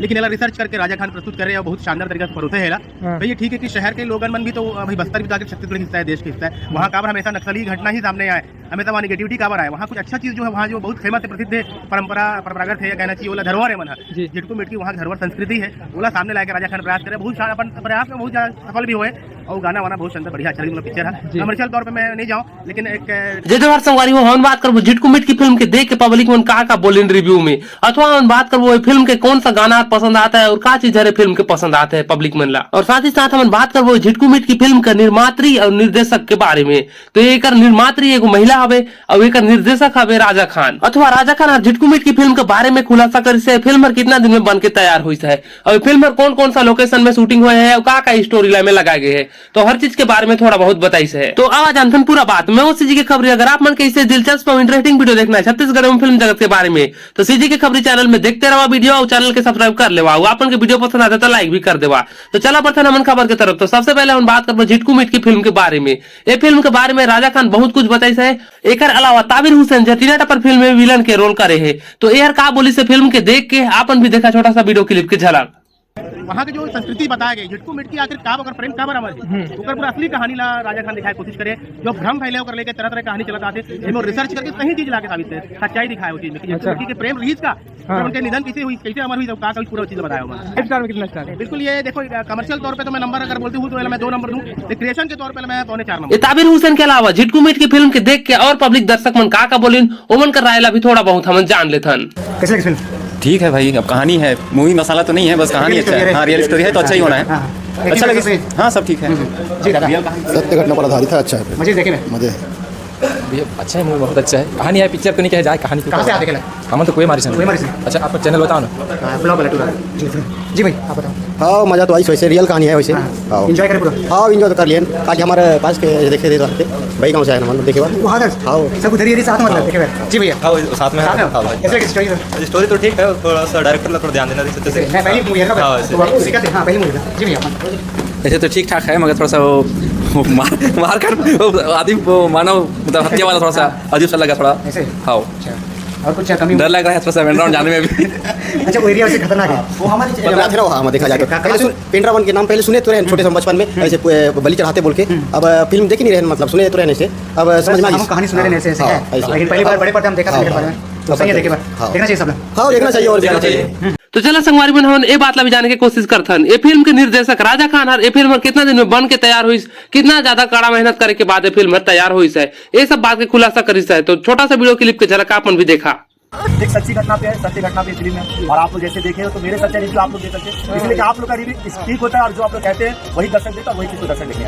लेकिन एला रिसर्च करके राजा खान प्रस्तुत करे और बहुत शानदार तरीके से परोसे है। तो ये ठीक है कि शहर के लोगन मन भी तो भाई बस्तर भी तो आगे छत्तीसगढ़ हिस्सा है, देश का हिस्सा है, वहाँ काबर हमेशा नक्सली घटना ही सामने आए, हमेशा वहाँ निगेटिविटी काबर आए, वहाँ कुछ अच्छा चीज जो है वहाँ जो बहुत फेमस है, प्रसिद्ध है, परंपरागत है या कहना चाहिए ओला धरोहर है मन है, जिटको मिटकी वहाँ धरोहर संस्कृति है, ओला सामने लाके राजा खान प्रयास करे, बहुत अपन प्रयास में बहुत सफल भी हुए और गाना वाना बहुत सुंदर बढ़िया अच्छा लगी पिक्चर है। कमर्शियल तौर पे मैं नहीं जाऊँ, लेकिन एक जय जोहार संगवारी हो, हम बात करबो झिटकू मिट की फिल्म के देख के पब्लिक मन का बोले रिव्यू में, अथवा हम बात करबो फिल्म के कौन सा गाना पसंद आता है और का चीज हरे फिल्म के पसंद आता है पब्लिक मन ला, और साथ ही साथ हम बात करबो झिटकू मिट की फिल्म का निर्मात्री और निर्देशक के बारे में। तो एक निर्मात्री एगो महिला हवे और एक निर्देशक हवे राजा खान, अथवा राजा खान और झिटकू मिट की फिल्म के बारे में खुलासा कर से फिल्म कितना दिन में बन के तैयार हुई है और फिल्म कौन कौन सा लोकेशन में शूटिंग हुए है और का स्टोरी लाइन में लगाए गए है, तो हर चीज के बारे में थोड़ा बहुत बताई है। तो आवाज जानथन पूरा बात मैं वो सीजी की खबरी, अगर आप मन के इससे दिलचस्प और इंटरेस्टिंग वीडियो देखना है छत्तीसगढ़ में फिल्म जगत के बारे में तो सीजी के खबरी चैनल में देखते रहो वीडियो और चैनल के सब्सक्राइब कर लेवा, आपन के वीडियो पसंद आता तो लाइक भी कर देवा। तो चला बढ़ते हमन खबर की तरफ। तो सबसे पहले हम बात करबो झिटकू मिट की फिल्म के बारे में। ये फिल्म के बारे में राजा खान बहुत कुछ बताई है, एक अलावा ताबिर हुसैन जतीना टपर फिल्म में विलन के रोल करे है। तो यार का बोली से फिल्म के देख के आपन भी देखा छोटा सा वीडियो क्लिप के झलक। वहाँ की जो संस्कृति बताया गई, झिटकू मिटकी आखिर का अगर प्रेम का बराबर है पूरा असली कहानी ला राजा खान दिखाए कोशिश करे, जो भ्रम फैले होकर लेके तरह तरह कहानी चलाते आते रिसर्च करके सही चीज लाके साबित है, सच्चाई दिखाए उस चीज में झिटकू मिटकी के प्रेम रीत का, उनके निधन कैसे हुई, कैसे अमर हुई, तो का पूरा चीज बताया हुआ। बिल्कुल ये देखो कमर्शियल तौर पे तो मैं नंबर अगर बोलती हूँ तो मैं 2 नंबर दूं, क्रिएशन के तौर पे मैं 4.5 नंबर। ताबिर हुसैन के अलावा झिटकू मिट की फिल्म के देख के और पब्लिक दर्शक मन का बोलिन ओमन कर रायला भी थोड़ा बहुत हम जान लेथन। कैसे फिल्म ठीक है भाई, अब कहानी है, मूवी मसाला तो नहीं है, बस कहानी अच्छा है। हाँ, रियल स्टोरी है तो अच्छा ही होना है। अच्छा लगे, हाँ सब ठीक है। सत्य घटना पर आधारित है, अच्छा है, मजे देखे मजे भैया अच्छा है, मूवी बहुत अच्छा है, कहानी है, पिक्चर तो नहीं कहे जाए, कहानी कहाँ से आते हम तो कोई मारी से। अच्छा आपका चैनल बताओ ना। ब्लॉग जी भाई आप बताओ। हाँ मजा तो आई, वैसे रियल कहानी है वैसे। हाँ एंजॉय करे पूरा। हाँ एंजॉय तो कर लिए आज हमारे पास के देखे थे भाई गाँव से आए ना, मतलब देखे वहाँ हाँ सब उधर ही साथ में देखे जी भैया। हाँ साथ में स्टोरी तो ठीक है, थोड़ा सा डायरेक्टर थोड़ा ध्यान देना पहली मूवी है ना, पहली मूवी जी भैया। ऐसे तो ठीक ठाक है, मगर थोड़ा सा वो मार कर आदमी मानव मतलब हत्या वाला थोड़ा सा अजीब सा लगा थोड़ा। हाँ और कुछ कमी डर लग रहा है थोड़ा सा बैकग्राउंड जाने में भी। अच्छा वो एरिया वैसे खतरनाक है, वो हमारी देखा जाए पेंड्रावन के नाम पहले सुने तो रहे छोटे से बचपन में, ऐसे बलि चढ़ाते बोल के, अब फिल्म देख ही नहीं रहे, मतलब सुने तो रहने से अब समझ में आई कहानी सुने रहने से ऐसे है, लेकिन पहली बार बड़े पर्दे हम देखा तो सही है, देखना चाहिए सब लोग। हाँ देखना चाहिए और देखना चाहिए। तो चला संगवारी बन हम ए बात ला भी जाने की कोशिश करथन ये फिल्म के निर्देशक राजा खान और ये फिल्म कितना दिन में बन के तैयार हुई, कितना ज्यादा कड़ा मेहनत करे के बाद ये फिल्म तैयार हुई है, ये सब बात के खुलासा करी है। तो छोटा सा वीडियो क्लिप के झलक आपन भी देखा। एक सच्ची घटना पे है, सच्ची घटना पे फिल्म है और आप लोग जैसे देखे हो तो मेरे सच्चे रिव्यू आप लोग देख सकते हैं, इसलिए कि आप लोग का रिव्यू ठीक होता है और जो आप लोग कहते हैं वही दर्शक देता है, वही चीज को दर्शक देखेंगे।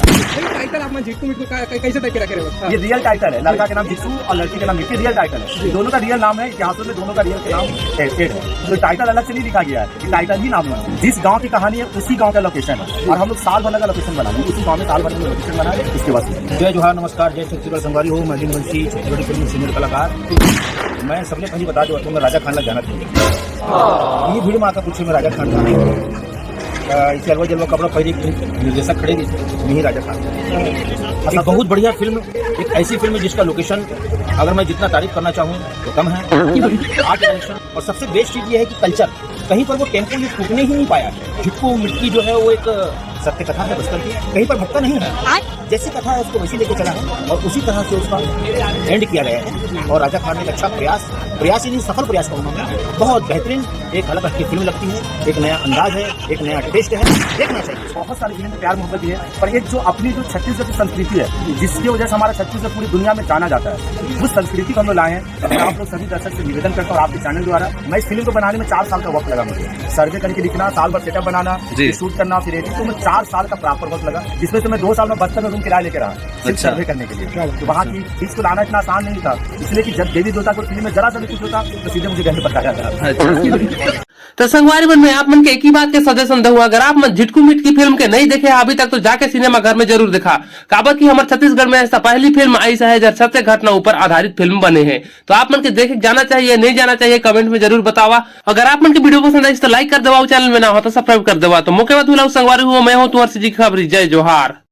ये रियल टाइटल है, लड़का के नाम जिक्सू और लड़की का नाम मिट्टी, रियल टाइटल है, दोनों का रियल नाम है, इतिहासों में दोनों का रियल नाम एड है, तो टाइटल अलग से नहीं लिखा गया है, टाइटल ही नाम है। जिस गाँव की कहानी है उसी गाँव का लोकेशन है और हम लोग साल भर का लोकेशन बना रहे, उसी गाँव में साल भर का लोकेशन बना रहे। इसके बाद जय जोहार, नमस्कार, जय छत्तीसगढ़ संगवारी हो, मैं वंशी छत्तीसगढ़ी फिल्म सीनियर कलाकार। मैं सबने पहले बता दो मैं राजा खान लग जाना चाहिए, ये भीड़ में आता पूछे मैं राजा खान इसे अलवा जलवा कपड़ा पहले निर्देशक खड़े नहीं राजा खान। अच्छा बहुत बढ़िया फिल्म, एक ऐसी फिल्म है जिसका लोकेशन अगर मैं जितना तारीफ करना चाहूँ तो कम है, आर्ट डायरेक्शन और सबसे बेस्ट चीज़ ये है कि कल्चर, कहीं पर वो टेम्पो ये टूटने ही नहीं पाया। झिटकू मिट्टी जो है वो एक सत्य कथा है बस्तर की, कहीं पर भटका नहीं है, जैसी कथा है उसको वैसी लेके चला है और उसी तरह से उसका एंड किया गया है। और राजा खान ने एक अच्छा प्रयास ही नहीं सफल प्रयास का उन्होंने बहुत बेहतरीन एक अलग हटकी फिल्म लगती है, एक नया अंदाज है, एक नया टेस्ट है, देखना चाहिए। बहुत सारी फिल्म में प्यार मोहब्बत भी है, पर एक जो अपनी जो छत्तीसगढ़ की संस्कृति है जिसकी वजह से हमारा छत्तीसगढ़ पूरी दुनिया में जाना जाता है, उस संस्कृति को हम लोग लाए हैं। मैं आप लोग सभी दर्शक से निवेदन करता हूँ आपके चैनल द्वारा, मैं इस फिल्म को बनाने में 4 साल का वक्त लगा मुझे, सर्वे करके लिखना, साल भर सेटअप बनाना, शूट करना, फिर एडिटिंग, तो मैं 4 साल का प्रॉपर वक्त लगा, जिसमें से मैं 2 साल में बस्तर में रूम किराया लेकर रहा सिर्फ सर्वे करने के लिए। तो वहाँ की चीज को लाना इतना आसान नहीं था, इसलिए कि जब देवी देवता को फिल्म में जरा सा भी कुछ होता तो सीधे मुझे घर में बताया जाता। तो संगवारी बन में आप मन के एक ही बात के सजेशन दो, अगर आप मन झिटकू मिट की फिल्म के नहीं देखे अभी तक तो जाके सिनेमा घर में जरूर देखा, काबर की हमारे छत्तीसगढ़ में ऐसा पहली फिल्म आई है जब सत्य घटना ऊपर आधारित फिल्म बने हैं। तो आप मन के देखे जाना चाहिए नहीं जाना चाहिए कमेंट में जरूर बतावा। अगर आप मन की वीडियो पसंद आई तो लाइक कर देवा, चैनल में ना हो तो सब्सक्राइब कर देवा। तो मुख्य बात संगवारी हुआ मैं हूँ तुम्हारी खबरी, जय जोहार।